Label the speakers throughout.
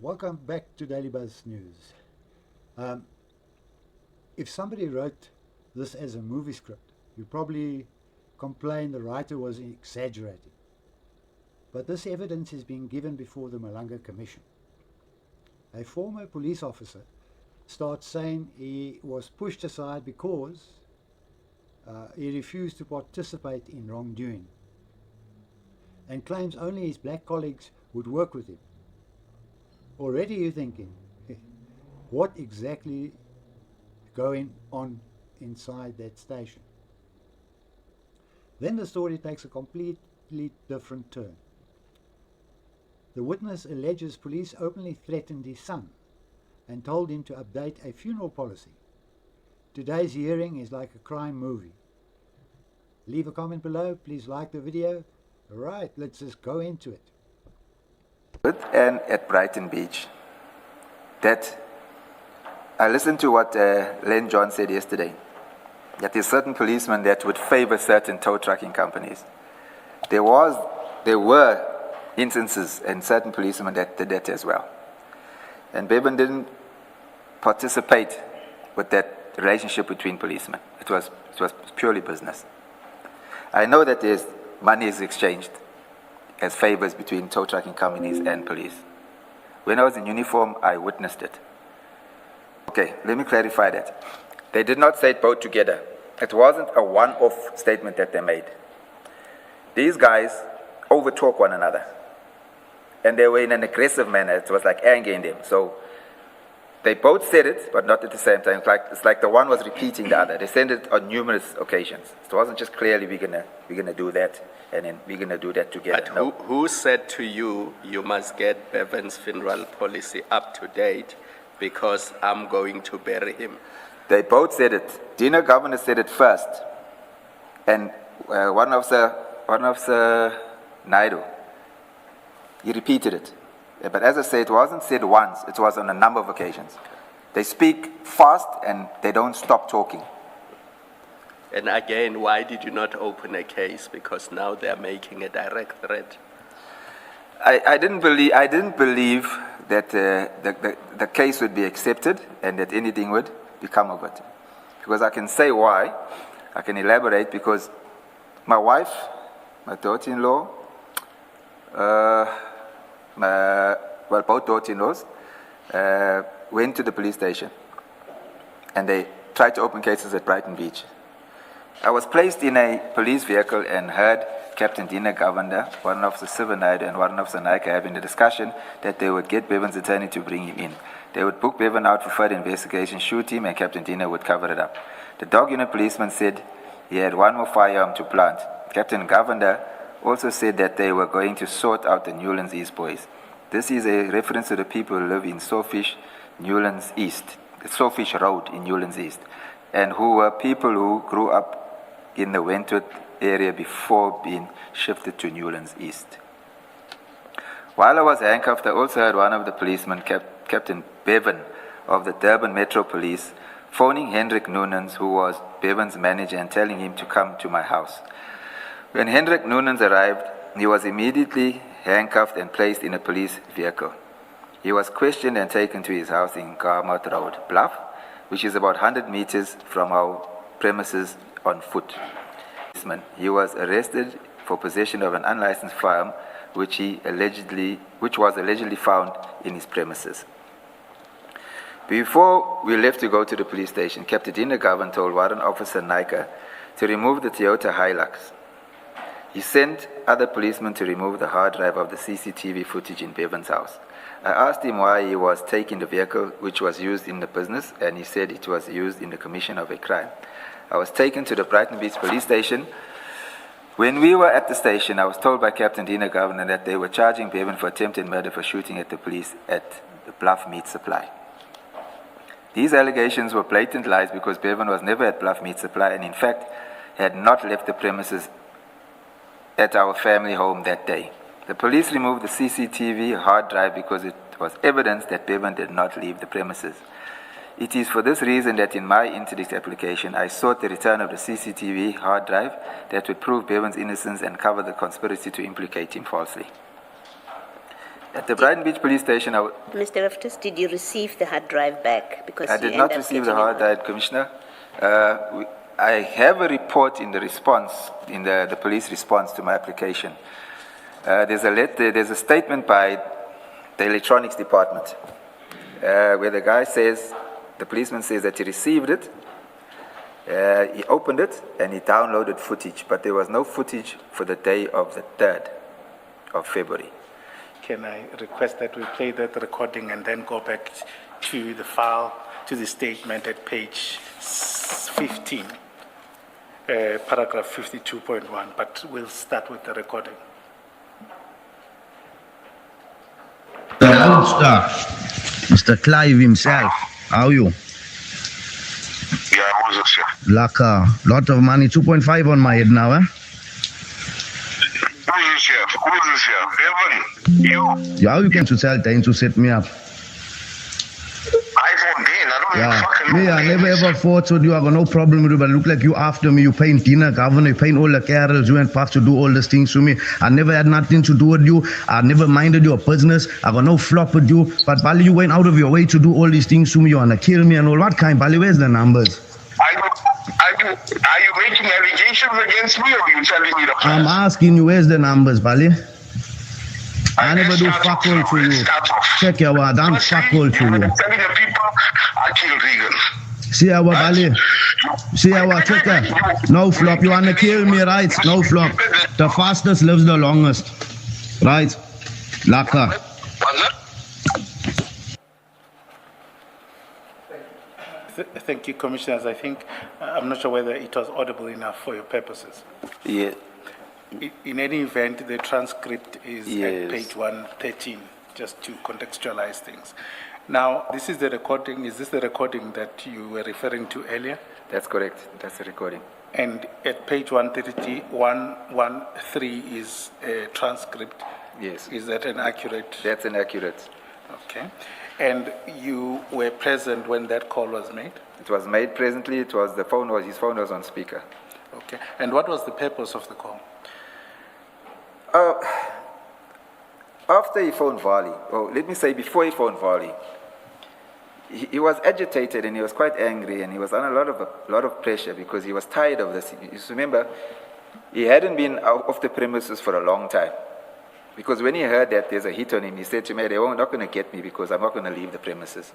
Speaker 1: Welcome back to Daily Buzz News. If somebody wrote this as a movie script, you probably complain the writer was exaggerating. But this evidence is being given before the Madlanga Commission. A former police officer starts saying he was pushed aside because he refused to participate in wrongdoing, and claims only his black colleagues would work with him. Already you're thinking, what exactly going on inside that station? Then the story takes a completely different turn. The witness alleges police openly threatened his son and told him to update a funeral policy. Today's hearing is like a crime movie. Leave a comment below, please like the video. Alright, let's just go into it.
Speaker 2: And at Brighton Beach, that I listened to what Len John said yesterday, that there's certain policemen that would favor certain tow trucking companies. There were instances and certain policemen that did that as well. And Bevan didn't participate with that relationship between policemen. It was purely business. I know that there's money is exchanged as favors between tow trucking companies and police. When I was in uniform, I witnessed it. Okay, let me clarify that. They did not say it both together. It wasn't a one-off statement that they made. These guys overtalk one another. And they were in an aggressive manner. It was like anger in them. So they both said it, but not at the same time. It's like the one was repeating the other. They said it on numerous occasions. So it wasn't just clearly we're gonna do that, and then we're gonna do that together.
Speaker 3: But who said to you, you must get Bevan's funeral policy up to date because I'm going to bury him?
Speaker 2: They both said it. Dina Governor said it first, and one of the Naidu, he repeated it. But as I say, it wasn't said once, it was on a number of occasions. They speak fast and they don't stop talking.
Speaker 3: And again, why did you not open a case? Because now they're making a direct threat.
Speaker 2: I didn't believe that the case would be accepted and that anything would become of it. Because I can say why, I can elaborate, because my wife, my daughter-in-law, both daughter-in-laws went to the police station and they tried to open cases at Brighton Beach. I was placed in a police vehicle and heard Captain Dina Governor, one of the Sivanide and one of the Naicker having a discussion that they would get Bevan's attorney to bring him in. They would book Bevan out for further investigation, shoot him, and Captain Dina would cover it up. The dog unit policeman said he had one more firearm to plant. Captain Governor also said that they were going to sort out the Newlands East boys. This is a reference to the people who live in Sawfish, Newlands East, Sawfish Road in Newlands East, and who were people who grew up in the Wentworth area before being shifted to Newlands East. While I was handcuffed, I also heard one of the policemen, Captain Bevan of the Durban Metro Police, phoning Hendrik Noonans, who was Bevan's manager, and telling him to come to my house. When Hendrik Noonans arrived, he was immediately handcuffed and placed in a police vehicle. He was questioned and taken to his house in Garmouth Road, Bluff, which is about 100 meters from our premises on foot. He was arrested for possession of an unlicensed firearm, which was allegedly found in his premises. Before we left to go to the police station, Captain Dina Governor told Warrant Officer Naicker to remove the Toyota Hilux. He sent other policemen to remove the hard drive of the CCTV footage in Bevan's house. I asked him why he was taking the vehicle which was used in the business, and he said it was used in the commission of a crime. I was taken to the Brighton Beach police station. When we were at the station, I was told by Captain Dina Governor that they were charging Bevan for attempted murder for shooting at the police at the Bluff Meat Supply. These allegations were blatant lies because Bevan was never at Bluff Meat Supply and in fact had not left the premises at our family home that day. The police removed the CCTV hard drive because it was evidence that Bevan did not leave the premises. It is for this reason that in my interdict application, I sought the return of the CCTV hard drive that would prove Bevan's innocence and cover the conspiracy to implicate him falsely. At the Brighton Beach police station,
Speaker 4: Mr. Loftus, did you receive the hard drive back? Because
Speaker 2: I
Speaker 4: you
Speaker 2: did
Speaker 4: end
Speaker 2: not
Speaker 4: up
Speaker 2: receive the
Speaker 4: getting
Speaker 2: hard
Speaker 4: it
Speaker 2: drive, Commissioner. I have a report in the response, in the police response to my application. There's a statement by the electronics department where the guy says, the policeman says that he received it, he opened it, and he downloaded footage, but there was no footage for the day of the 3rd of February.
Speaker 5: Can I request that we play that recording and then go back to the file, to the statement at page 15, paragraph 52.1, but we'll start with the recording.
Speaker 6: The monster, Mr. Clive himself. How are you?
Speaker 7: Yeah, Moses, yeah.
Speaker 6: Like a lot of money, 2.5 on my head now, eh?
Speaker 7: Who is here? Who is here? Bevan, you?
Speaker 6: Yeah, how you can to tell time to set me up?
Speaker 7: iPhone gain, I don't even fucking know.
Speaker 6: Me, I never ever fought with you. I got no problem with you, but look like you after me. You paying dinner, governor, you paying all the carols. You went past to do all these things to me. I never had nothing to do with you. I never minded your business. I got no flop with you. But Bali, you went out of your way to do all these things to me. You wanna kill me and all. What kind? Bali, where's the numbers?
Speaker 7: Are you making allegations against me, or are you telling me the facts?
Speaker 6: I'm asking you, where's the numbers, Bali? I never do fuck all to you. Check your word, I'm fuck all to you.
Speaker 7: Telling the people I killed Regan.
Speaker 6: See our Bali? See our checker? No flop, you wanna kill me, right? No flop. The fastest lives the longest. Right? Laka.
Speaker 5: Thank you, Commissioners. I think, I'm not sure whether it was audible enough for your purposes.
Speaker 2: Yeah.
Speaker 5: In any event, the transcript is
Speaker 2: Yes.
Speaker 5: at page 113, just to contextualize things. Now, this is the recording. Is this the recording that you were referring to earlier?
Speaker 2: That's correct. That's the recording.
Speaker 5: And at page 113 is a transcript.
Speaker 2: Yes.
Speaker 5: Is that an accurate?
Speaker 2: That's inaccurate.
Speaker 5: Okay. And you were present when that call was made?
Speaker 2: It was made presently. It was his phone was on speaker.
Speaker 5: Okay. And what was the purpose of the call?
Speaker 2: After he phoned Vali, or let me say before he phoned Vali, he was agitated and he was quite angry and he was under a lot of pressure because he was tired of this. You remember, he hadn't been off the premises for a long time. Because when he heard that there's a hit on him, he said to me, they're not going to get me because I'm not going to leave the premises.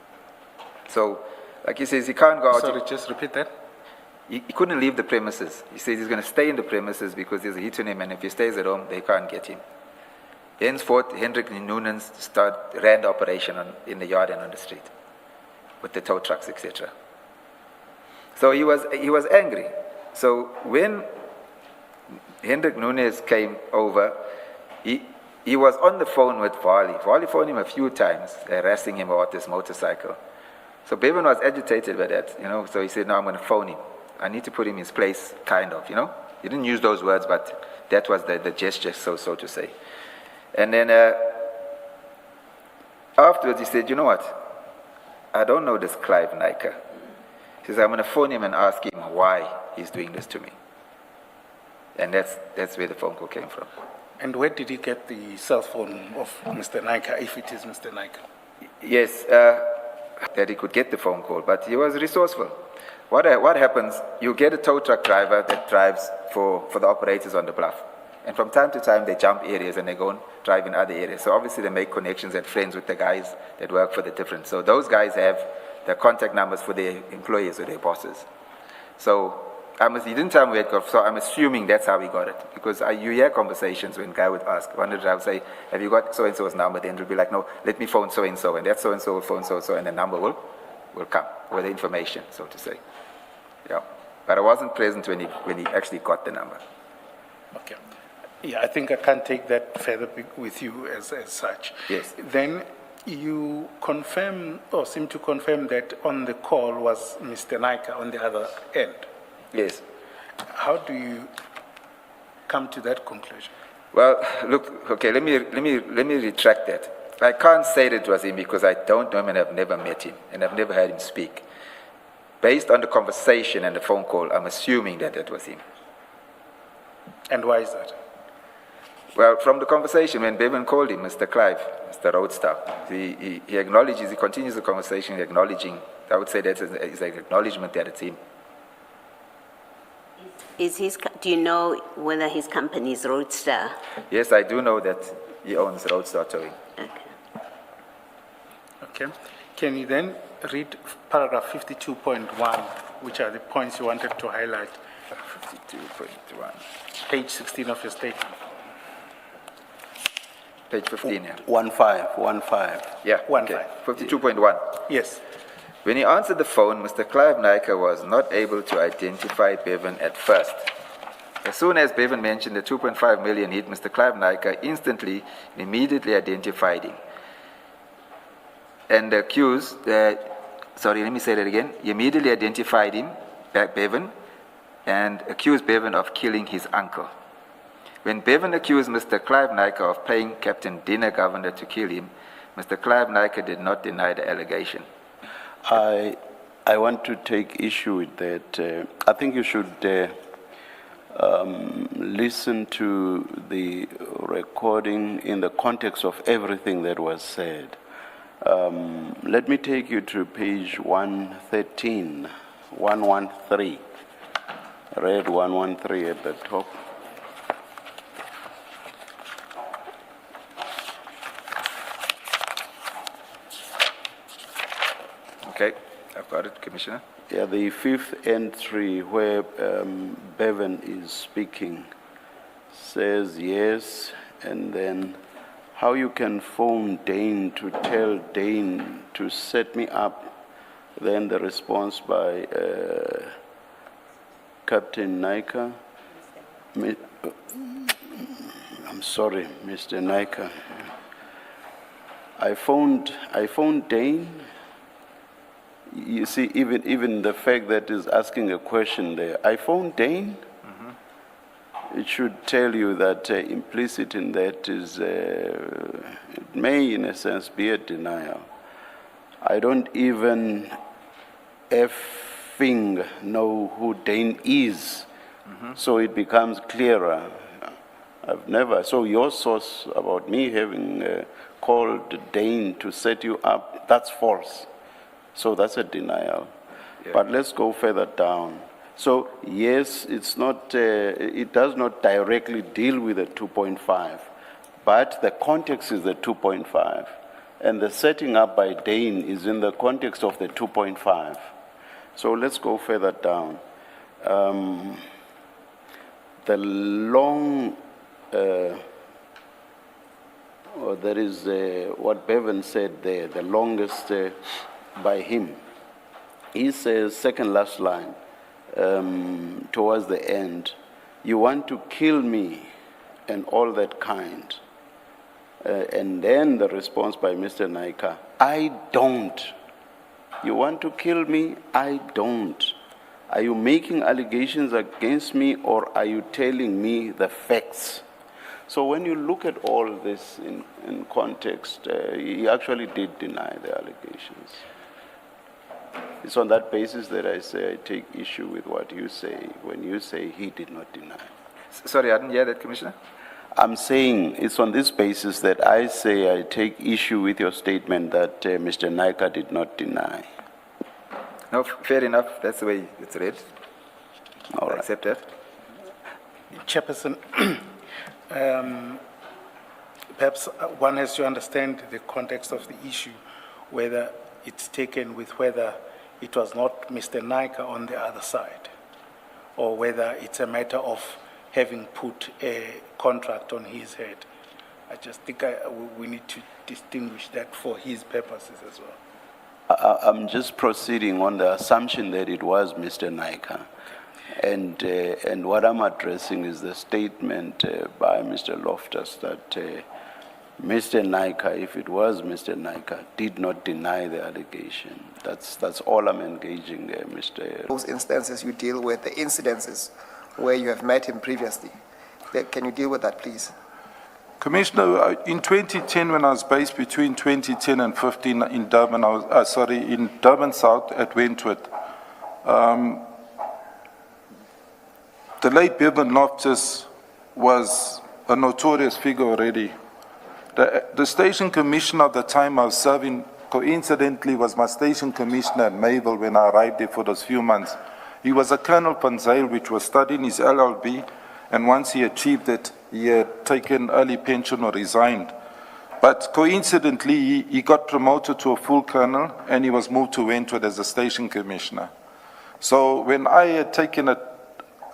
Speaker 2: So, like he says, he can't go out.
Speaker 5: Sorry, just repeat that.
Speaker 2: He couldn't leave the premises. He says he's going to stay in the premises because there's a hit on him, and if he stays at home, they can't get him. Henceforth, Hendrik Noonan ran the operation in the yard and on the street with the tow trucks, etc. So he was angry. So when Hendrik Nunes came over, he was on the phone with Vali. Vali phoned him a few times, harassing him about this motorcycle. So Bevan was agitated by that, so he said, no, I'm going to phone him. I need to put him in his place, kind of, He didn't use those words, but that was the gesture, so to say. And then afterwards he said, you know what? I don't know this Clive Naicker. He says, I'm going to phone him and ask him why he's doing this to me. And that's where the phone call came from.
Speaker 5: And where did he get the cell phone of Mr. Naicker, if it is Mr. Naicker?
Speaker 2: Yes, that he could get the phone call, but he was resourceful. What happens, you get a tow truck driver that drives for the operators on the bluff. And from time to time, they jump areas and they go and drive in other areas. So obviously, they make connections and friends with the guys that work for the different. So those guys have the contact numbers for their employees or their bosses. So he didn't tell me where it got, so I'm assuming that's how he got it. Because you hear conversations when a guy would ask, one of the drivers say, have you got so-and-so's number? Then he'll be like, no, let me phone so-and-so. And that so-and-so will phone so-and-so, and the number will come, or the information, so to say. Yeah. But I wasn't present when he actually got the number.
Speaker 5: Okay. Yeah, I think I can take that further with you as such.
Speaker 2: Yes.
Speaker 5: Then you confirm, or seem to confirm, that on the call was Mr. Naicker on the other end.
Speaker 2: Yes.
Speaker 5: How do you come to that conclusion?
Speaker 2: Well, look, okay, let me retract that. I can't say that it was him because I don't know him and I've never met him and I've never heard him speak. Based on the conversation and the phone call, I'm assuming that it was him.
Speaker 5: And why is that?
Speaker 2: Well, from the conversation, when Bevan called him Mr. Clive, Mr. Roadster, he acknowledges, he continues the conversation acknowledging, I would say that's an acknowledgement that it's him.
Speaker 4: Do you know whether his company is Roadster?
Speaker 2: Yes, I do know that he owns Roadster Towing.
Speaker 4: Okay.
Speaker 5: Okay. Can you then read paragraph 52.1, which are the points you wanted to highlight?
Speaker 2: 52.1.
Speaker 5: Page 16 of your statement.
Speaker 2: Page 15, yeah.
Speaker 8: 15.
Speaker 2: Yeah,
Speaker 5: 15.
Speaker 2: okay. 52.1.
Speaker 5: Yes.
Speaker 2: When he answered the phone, Mr. Clive Naicker was not able to identify Bevan at first. As soon as Bevan mentioned the 2.5 million hit, Mr. Clive Naicker instantly and immediately identified him. And accused, he immediately identified him, Bevan, and accused Bevan of killing his uncle. When Bevan accused Mr. Clive Naicker of paying Captain Dina Governor to kill him, Mr. Clive Naicker did not deny the allegation.
Speaker 8: I want to take issue with that. I think you should listen to the recording in the context of everything that was said. Let me take you to page 113, 113. Read 113 at the top.
Speaker 2: Okay, I've got it, Commissioner.
Speaker 8: Yeah, the fifth entry where Bevan is speaking says yes, and then how you can phone Dane to tell Dane to set me up, then the response by Captain Naicker. I'm sorry, Mr. Naicker. I phoned Dane. You see, even the fact that is asking a question there, I phoned Dane. It should tell you that implicit in that is, it may in a sense be a denial. I don't even effing know who Dane is, so it becomes clearer. I've never, so your source about me having called Dane to set you up, that's false. So that's a denial.
Speaker 2: Yeah.
Speaker 8: But let's go further down. So yes, it's not, it does not directly deal with the 2.5, but the context is the 2.5. And the setting up by Dane is in the context of the 2.5. So let's go further down. The long, there is what Bevan said there, the longest by him. He says, second last line, towards the end, you want to kill me and all that kind. And then the response by Mr. Naicker, I don't. You want to kill me? I don't. Are you making allegations against me or are you telling me the facts? So when you look at all this in context, he actually did deny the allegations. It's on that basis that I say I take issue with what you say when you say he did not deny.
Speaker 2: Sorry, I didn't hear that, Commissioner.
Speaker 8: I'm saying it's on this basis that I say I take issue with your statement that Mr. Naicker did not deny.
Speaker 2: No, fair enough. That's the way it's read.
Speaker 8: All
Speaker 2: I
Speaker 8: right.
Speaker 2: accept that.
Speaker 5: Chairperson, perhaps one has to understand the context of the issue, whether it's taken with whether it was not Mr. Naicker on the other side, or whether it's a matter of having put a contract on his head. I just think we need to distinguish that for his purposes as well.
Speaker 8: I'm just proceeding on the assumption that it was Mr. Naicker. And what I'm addressing is the statement by Mr. Loftus that Mr. Naicker, if it was Mr. Naicker, did not deny the allegation. That's all I'm engaging, Mr.
Speaker 9: Those instances you deal with, the incidences where you have met him previously. Can you deal with that, please?
Speaker 10: Commissioner, in 2010, when I was based between 2010 and 15 in Durban, in Durban South at Wentworth, the late Bevan Loftus was a notorious figure already. The station commissioner at the time I was serving, coincidentally, was my station commissioner at Mayville when I arrived there for those few months. He was a Colonel Panzale, which was studying his LLB, and once he achieved it, he had taken early pension or resigned. But coincidentally, he got promoted to a full colonel, and he was moved to Wentworth as a station commissioner. So when I had taken up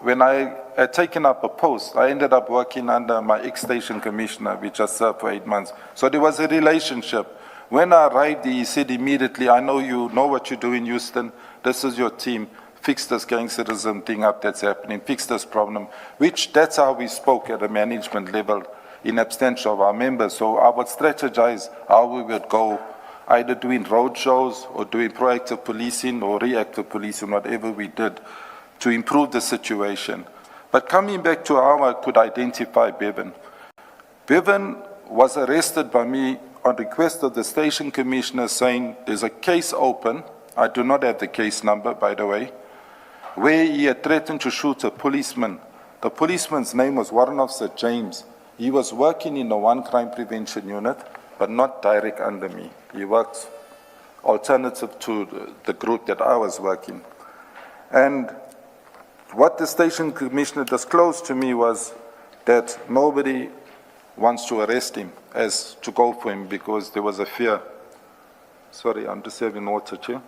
Speaker 10: a post, I ended up working under my ex-station commissioner, which I served for 8 months. So there was a relationship. When I arrived, he said immediately, I know you know what you do in Houston. This is your team. Fix this gangsterism thing up that's happening. Fix this problem. That's how we spoke at a management level in absentia of our members. So I would strategize how we would go, either doing road shows or doing proactive policing or reactive policing, whatever we did, to improve the situation. But coming back to how I could identify Bevan. Bevan was arrested by me on request of the station commissioner saying there's a case open, I do not have the case number, by the way, where he had threatened to shoot a policeman. The policeman's name was Warrant Officer James. He was working in the one crime prevention unit, but not direct under me. He worked alternative to the group that I was working. And what the station commissioner disclosed to me was that nobody wants to arrest him, as to go for him, because there was a fear. Sorry, I'm just having water, Chair.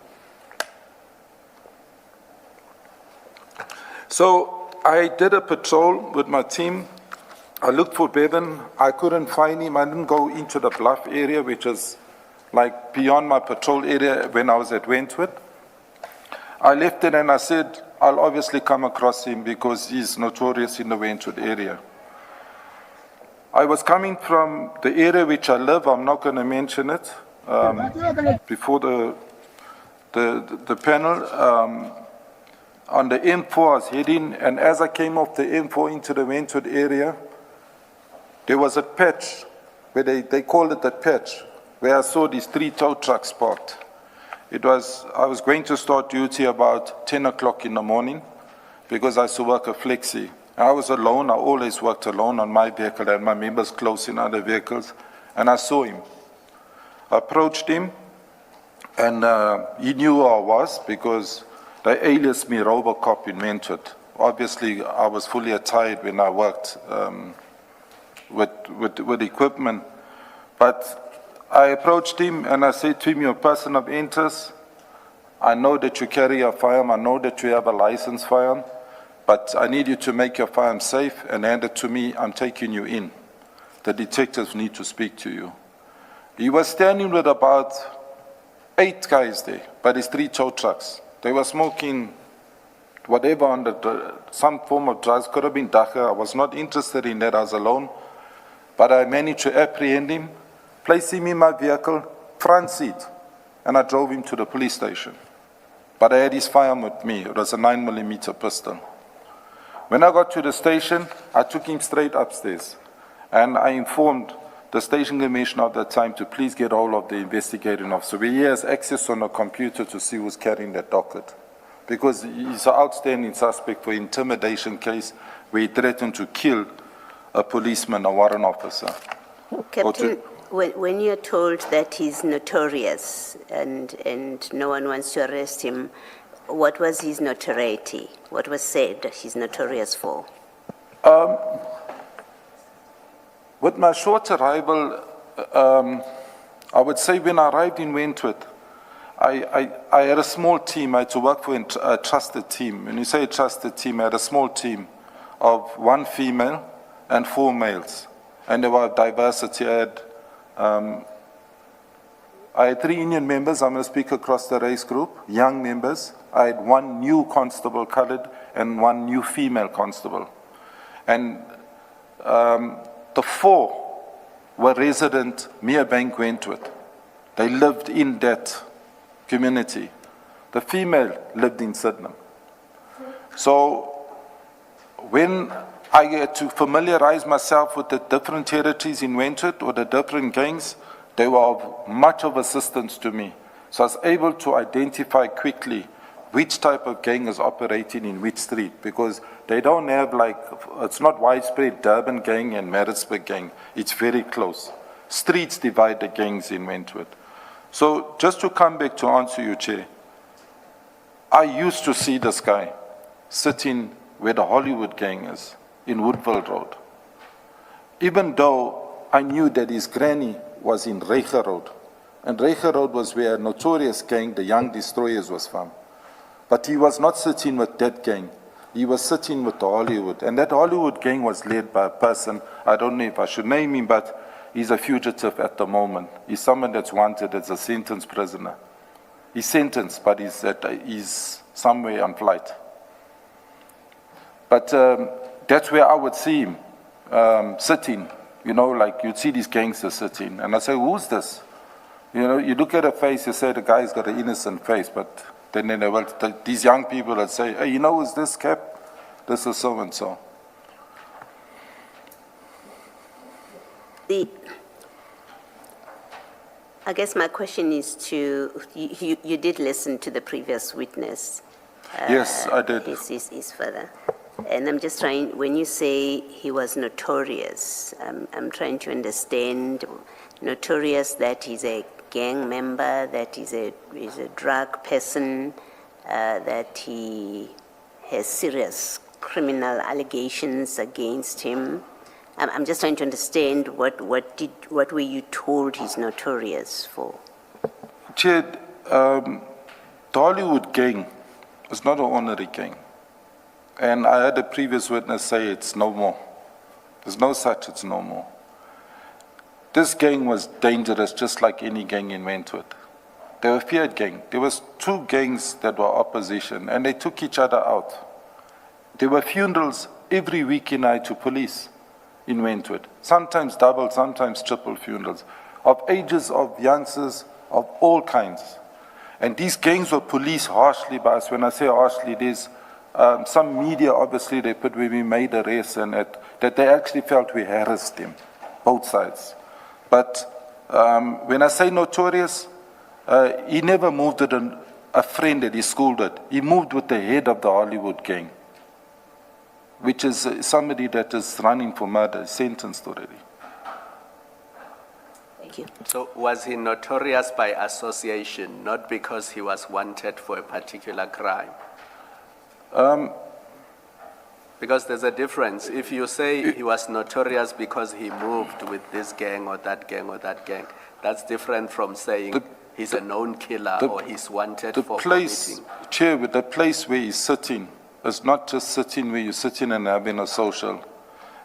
Speaker 10: So I did a patrol with my team. I looked for Bevan. I couldn't find him. I didn't go into the Bluff area, which is like beyond my patrol area when I was at Wentworth. I left it and I said, I'll obviously come across him because he's notorious in the Wentworth area. I was coming from the area which I live. I'm not going to mention it before the panel. On the M4 I was heading, and as I came off the M4 into the Wentworth area, there was a patch, where they called it a patch, where I saw these 3 tow trucks parked. I was going to start duty about 10 o'clock in the morning, because I used to work a flexi. I was alone. I always worked alone on my vehicle, and my members close in other vehicles, and I saw him. I approached him, and he knew who I was, because they aliased me Robocop in Wentworth. Obviously, I was fully attired when I worked with equipment. But I approached him and I said to him, you're a person of interest. I know that you carry a firearm. I know that you have a licensed firearm. But I need you to make your firearm safe and hand it to me. I'm taking you in. The detectives need to speak to you. He was standing with about 8 guys there, but it's 3 tow trucks. They were smoking whatever under some form of drugs, could have been dacha. I was not interested in that, I was alone. But I managed to apprehend him, place him in my vehicle, front seat, and I drove him to the police station. But I had his firearm with me. It was a 9mm pistol. When I got to the station, I took him straight upstairs, and I informed the station commissioner at that time to please get hold of the investigating officer. He has access on a computer to see who's carrying that docket, because he's an outstanding suspect for intimidation case where he threatened to kill a policeman, a warrant officer.
Speaker 4: Captain, when you're told that he's notorious and no one wants to arrest him, what was his notoriety? What was said he's notorious for? With my short arrival, I would say when I arrived in Wentworth, I had a small team. I had to work for a trusted team. When you say a trusted team, I had a small team of 1 female and 4 males. And there was diversity. I had 3 Indian members. I'm going to speak across the race group, young members. I had 1 new constable colored and 1 new female constable. And the 4 were resident Merebank Wentworth. They lived in that community. The female lived in Sydenham. So when I had to familiarize myself with the different territories in Wentworth or the different gangs, they were of much of assistance to me. So I was able to identify quickly
Speaker 10: which type of gang is operating in which street, because they don't have it's not widespread Durban gang and Maritzburg gang. It's very close. Streets divide the gangs in Wentworth. So just to come back to answer you, Chair, I used to see this guy sitting where the Hollywood gang is, in Woodville Road. Even though I knew that his granny was in Reiger Road, and Reiger Road was where a notorious gang, the Young Destroyers, was from. But he was not sitting with that gang. He was sitting with the Hollywood. And that Hollywood gang was led by a person, I don't know if I should name him, but he's a fugitive at the moment. He's someone that's wanted as a sentenced prisoner. He's sentenced, but he's somewhere on flight. But that's where I would see him sitting, like you'd see these gangsters sitting. And I say, who's this? You look at a face, you say the guy's got an innocent face, but then these young people that say, hey, who's this, Cap? This is so-and-so.
Speaker 11: I guess my question is you did listen to the previous witness.
Speaker 10: Yes, I did.
Speaker 11: His father. And I'm just trying, when you say he was notorious, I'm trying to understand, notorious that he's a gang member, that he's a drug person, that he has serious criminal allegations against him. I'm just trying to understand what were you told he's notorious for?
Speaker 10: Chair, the Hollywood gang is not an honorary gang. And I had a previous witness say it's no more. There's no such, it's no more. This gang was dangerous, just like any gang in Wentworth. They were a feared gang. There was two gangs that were opposition, and they took each other out. There were funerals every weekend night to police in Wentworth. Sometimes double, sometimes triple funerals, of ages of youngsters of all kinds. And these gangs were policed harshly by us. When I say harshly, there's some media, obviously, they put where we made arrests and that they actually felt we harassed them, both sides. But when I say notorious, he never moved with a friend that he schooled with. He moved with the head of the Hollywood gang, which is somebody that is running for murder, sentenced already.
Speaker 11: Thank you.
Speaker 3: So was he notorious by association, not because he was wanted for a particular crime? Because there's a difference. If you say he was notorious because he moved with this gang or that gang or that gang, that's different from saying he's a known killer or he's wanted for committing.
Speaker 10: Chair, with the place where he's sitting, it's not just sitting where you're sitting and having a social.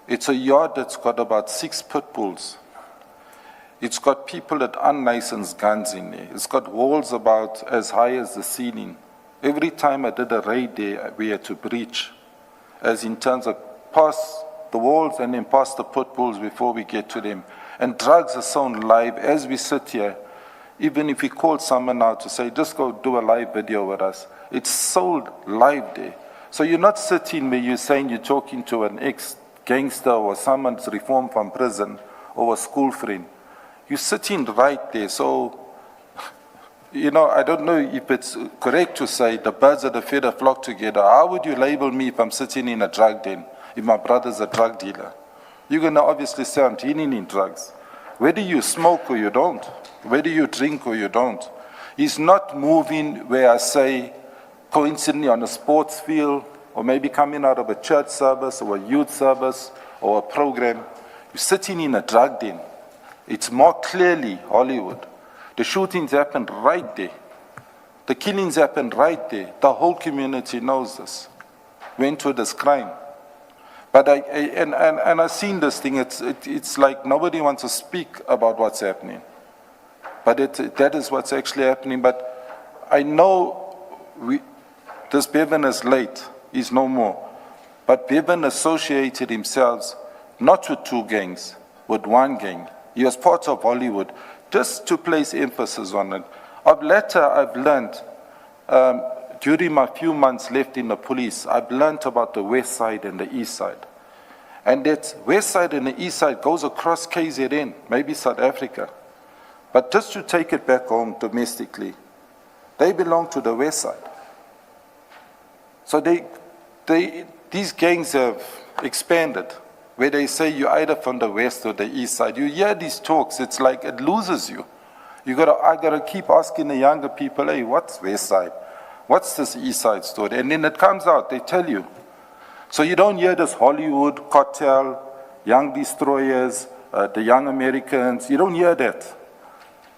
Speaker 10: It's a yard that's got about 6 pit bulls. It's got people with unlicensed guns in there. It's got walls about as high as the ceiling. Every time I did a raid there, we had to breach, as in terms of pass the walls and then pass the pit bulls before we get to them. And drugs are sold live as we sit here. Even if we call someone out to say, just go do a live video with us, it's sold live there. So you're not sitting where you're saying you're talking to an ex-gangster or someone's reformed from prison or a school friend. You're sitting right there. So, I don't know if it's correct to say the birds of the feather flock together. How would you label me if I'm sitting in a drug den, if my brother's a drug dealer? You're going to obviously say I'm dealing in drugs. Whether you smoke or you don't, whether you drink or you don't, he's not moving where I say, coincidentally on a sports field, or maybe coming out of a church service or a youth service or a program. You're sitting in a drug den. It's more clearly Hollywood. The shootings happened right there. The killings happened right there. The whole community knows this. Went to this crime. But I've seen this thing. It's like nobody wants to speak about what's happening. But that is what's actually happening. But I know this Bevan is late. He's no more. But Bevan associated himself not with 2 gangs, with 1 gang. He was part of Hollywood. Just to place emphasis on it, I've learned, during my few months left in the police, I've learned about the west side and the east side. And that west side and the east side goes across KZN, maybe South Africa. But just to take it back home domestically, they belong to the west side. So these gangs have expanded, where they say you're either from the west or the east side. You hear these talks, it's like it loses you. I gotta keep asking the younger people, hey, what's west side? What's this east side story? And then it comes out, they tell you. So you don't hear this Hollywood, cartel, young destroyers, the young Americans, you don't hear that.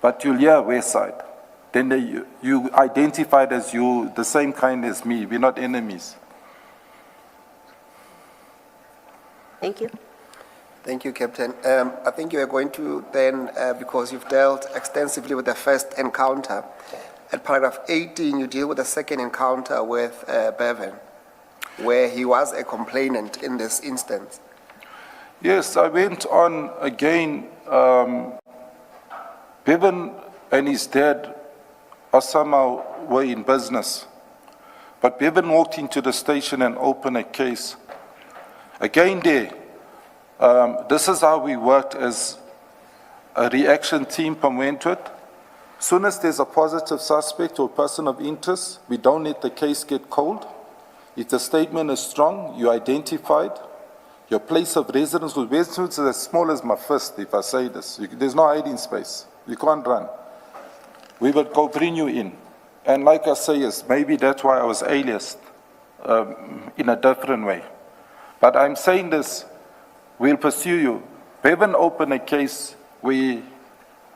Speaker 10: But you'll hear west side. Then you identified as you, the same kind as me, we're not enemies.
Speaker 11: Thank you.
Speaker 9: Thank you, Captain. I think you are going to then, because you've dealt extensively with the first encounter, at paragraph 18, you deal with the second encounter with Bevan, where he was a complainant in this instance.
Speaker 10: Yes, I went on again. Bevan and his dad, Osama, were in business. But Bevan walked into the station and opened a case. Again there, this is how we worked as a reaction team from Wentworth. As soon as there's a positive suspect or person of interest, we don't let the case get cold. If the statement is strong, you identified your place of residence. Wentworth is as small as my fist, if I say this. There's no hiding space. You can't run. We will go bring you in. And like I say, yes, maybe that's why I was aliased in a different way. But I'm saying this, we'll pursue you. Bevan opened a case where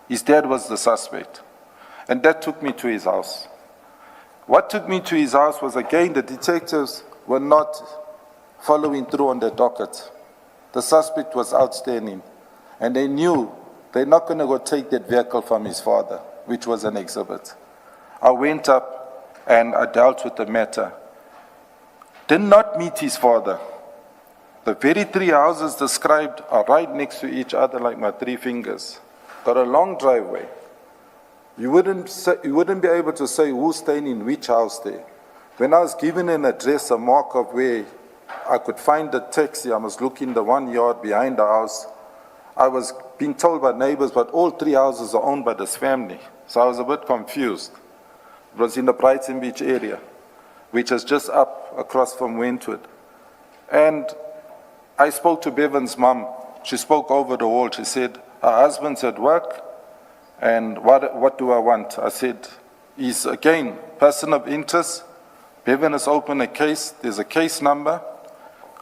Speaker 10: his dad was the suspect. And that took me to his house. What took me to his house was, again, the detectives were not following through on the docket. The suspect was outstanding. And they knew they're not going to go take that vehicle from his father, which was an exhibit. I went up and I dealt with the matter. Did not meet his father. The very three houses described are right next to each other like my three fingers. Got a long driveway. You wouldn't be able to say who's staying in which house there. When I was given an address, a mark of where I could find the taxi, I was looking the 1 yard behind the house. I was being told by neighbors, but all three houses are owned by this family. So I was a bit confused. It was in the Brighton Beach area, which is just up across from Wentworth. And I spoke to Bevan's mum. She spoke over the wall. She said, her husband's at work, and what do I want? I said, he's, again, person of interest. Bevan has opened a case. There's a case number.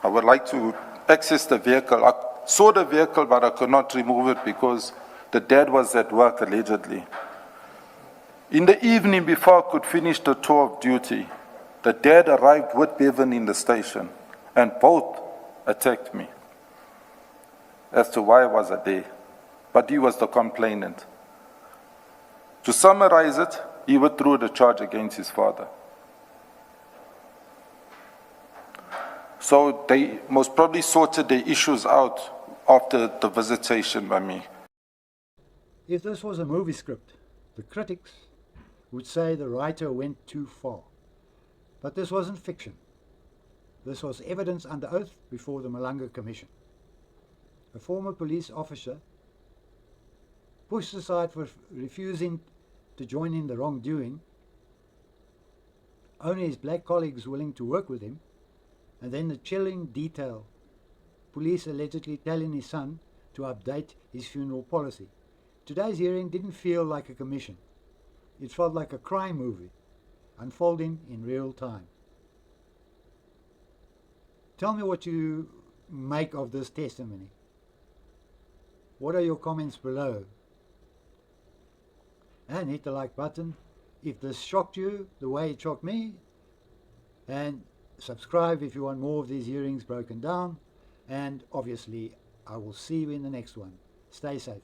Speaker 10: I would like to access the vehicle. I saw the vehicle, but I could not remove it because the dad was at work, allegedly. In the evening, before I could finish the tour of duty, the dad arrived with Bevan in the station, and both attacked me as to why was I there. But he was the complainant. To summarize it, he withdrew the charge against his father. So they most probably sorted their issues out after the visitation by me.
Speaker 1: If this was a movie script, the critics would say the writer went too far. But this wasn't fiction. This was evidence under oath before the Madlanga Commission. A former police officer, pushed aside for refusing to join in the wrongdoing, only his black colleagues willing to work with him, and then the chilling detail, police allegedly telling his son to update his funeral policy. Today's hearing didn't feel like a commission. It felt like a crime movie, unfolding in real time. Tell me what you make of this testimony. What are your comments below? And hit the like button if this shocked you the way it shocked me. And subscribe if you want more of these hearings broken down. And obviously, I will see you in the next one. Stay safe.